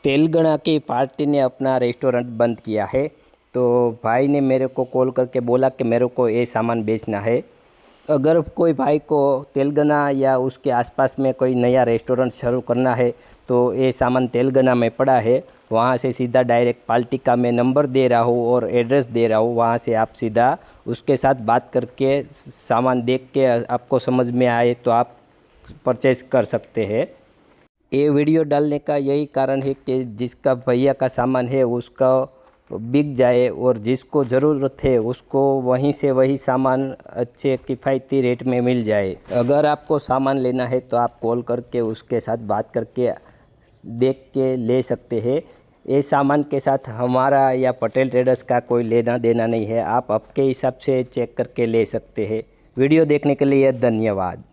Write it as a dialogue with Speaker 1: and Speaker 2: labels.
Speaker 1: तेलंगाना की पार्टी ने अपना रेस्टोरेंट बंद किया है। तो भाई ने मेरे को कॉल करके बोला कि मेरे को ये सामान बेचना है। अगर कोई भाई को तेलंगाना या उसके आसपास में कोई नया रेस्टोरेंट शुरू करना है तो ये सामान तेलंगाना में पड़ा है। वहाँ से सीधा डायरेक्ट पार्टी का मैं नंबर दे रहा हूँ और एड्रेस दे रहा हूँ। वहाँ से आप सीधा उसके साथ बात करके सामान देख के आपको समझ में आए तो आप परचेज़ कर सकते हैं। ये वीडियो डालने का यही कारण है कि जिसका भैया का सामान है उसका बिक जाए और जिसको ज़रूरत है उसको वहीं से वही सामान अच्छे किफ़ायती रेट में मिल जाए। अगर आपको सामान लेना है तो आप कॉल करके उसके साथ बात करके देख के ले सकते हैं। ये सामान के साथ हमारा या पटेल ट्रेडर्स का कोई लेना देना नहीं है। आप आपके हिसाब से चेक करके ले सकते हैं। वीडियो देखने के लिए धन्यवाद।